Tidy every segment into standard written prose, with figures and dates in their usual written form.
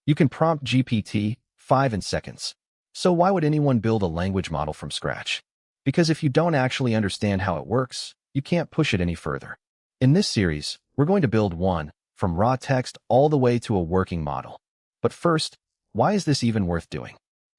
You can prompt GPT-5 in seconds. So why would anyone build a language model from scratch? Because if you don't actually understand how it works, you can't push it any further. In this series, we're going to build one, from raw text all the way to a working model. But first, why is this even worth doing?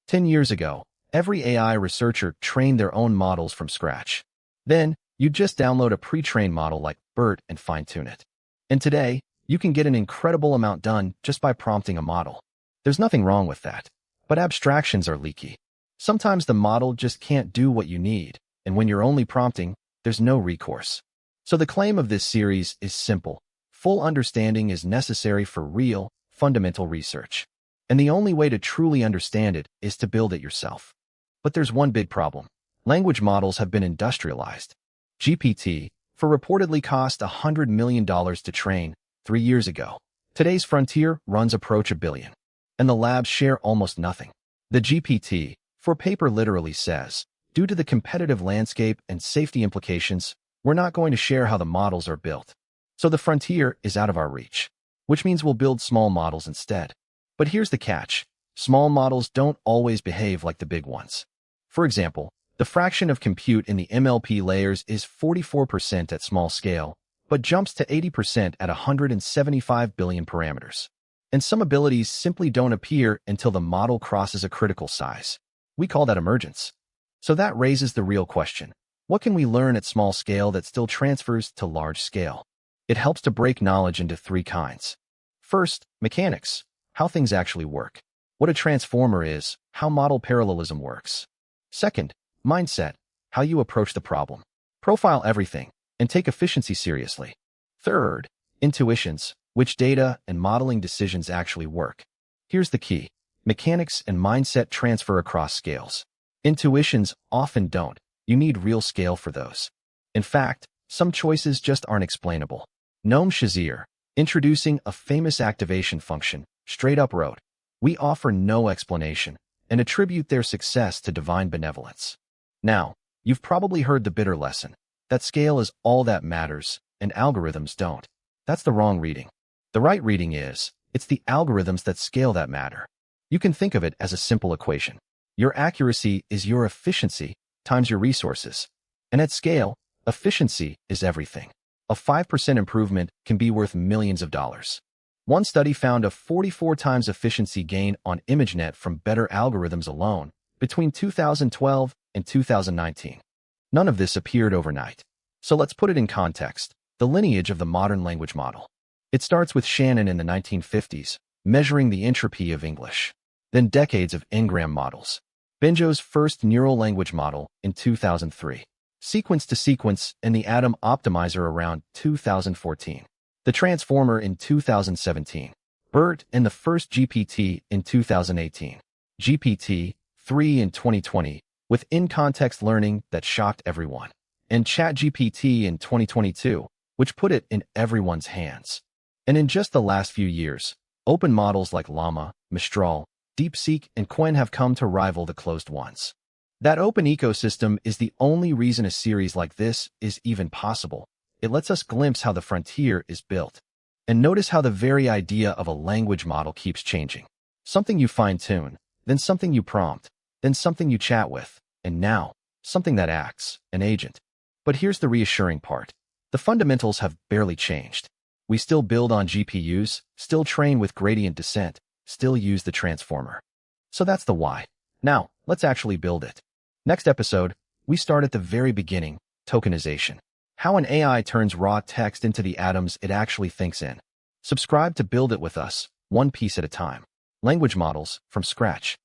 10 years ago, every AI researcher trained their own models from scratch. Then, you'd just download a pre-trained model like BERT and fine-tune it. And today, you can get an incredible amount done just by prompting a model. There's nothing wrong with that. But abstractions are leaky. Sometimes the model just can't do what you need, and when you're only prompting, there's no recourse. So the claim of this series is simple. Full understanding is necessary for real, fundamental research. And the only way to truly understand it is to build it yourself. But there's one big problem. Language models have been industrialized. GPT-4 reportedly cost $100 million to train 3 years ago. Today's frontier runs approach $1 billion. And the labs share almost nothing. The GPT-4 paper literally says, due to the competitive landscape and safety implications, we're not going to share how the models are built. So the frontier is out of our reach, which means we'll build small models instead. But here's the catch. Small models don't always behave like the big ones. For example, the fraction of compute in the MLP layers is 44% at small scale, but jumps to 80% at 175 billion parameters. And some abilities simply don't appear until the model crosses a critical size. We call that emergence. So that raises the real question. What can we learn at small scale that still transfers to large scale? It helps to break knowledge into 3 kinds. First, mechanics, how things actually work. What a transformer is, how model parallelism works. Second, mindset, how you approach the problem. Profile everything, and take efficiency seriously. Third, intuitions, which data and modeling decisions actually work. Here's the key. Mechanics and mindset transfer across scales. Intuitions often don't. You need real scale for those. In fact, some choices just aren't explainable. Noam Shazir, introducing a famous activation function, straight up wrote, "We offer no explanation and attribute their success to divine benevolence." Now, you've probably heard the bitter lesson, that scale is all that matters, and algorithms don't. That's the wrong reading. The right reading is, it's the algorithms that scale that matter. You can think of it as a simple equation. Your accuracy is your efficiency times your resources. And at scale, efficiency is everything. A 5% improvement can be worth millions of dollars. One study found a 44 times efficiency gain on ImageNet from better algorithms alone between 2012 and 2019. None of this appeared overnight. So let's put it in context, the lineage of the modern language model. It starts with Shannon in the 1950s, measuring the entropy of English. Then decades of n-gram models. Benjo's first neural language model in 2003. Sequence to sequence and the Atom Optimizer around 2014. The Transformer in 2017. BERT and the first GPT in 2018. GPT-3 in 2020, with in-context learning that shocked everyone. And ChatGPT in 2022, which put it in everyone's hands. And in just the last few years, open models like Llama, Mistral, DeepSeek, and Qwen have come to rival the closed ones. That open ecosystem is the only reason a series like this is even possible. It lets us glimpse how the frontier is built. And notice how the very idea of a language model keeps changing. Something you fine-tune, then something you prompt, then something you chat with, and now, something that acts, an agent. But here's the reassuring part. The fundamentals have barely changed. We still build on GPUs, still train with gradient descent, still use the transformer. So that's the why. Now, let's actually build it. Next episode, we start at the very beginning, tokenization. How an AI turns raw text into the atoms it actually thinks in. Subscribe to build it with us, one piece at a time. Language models from scratch.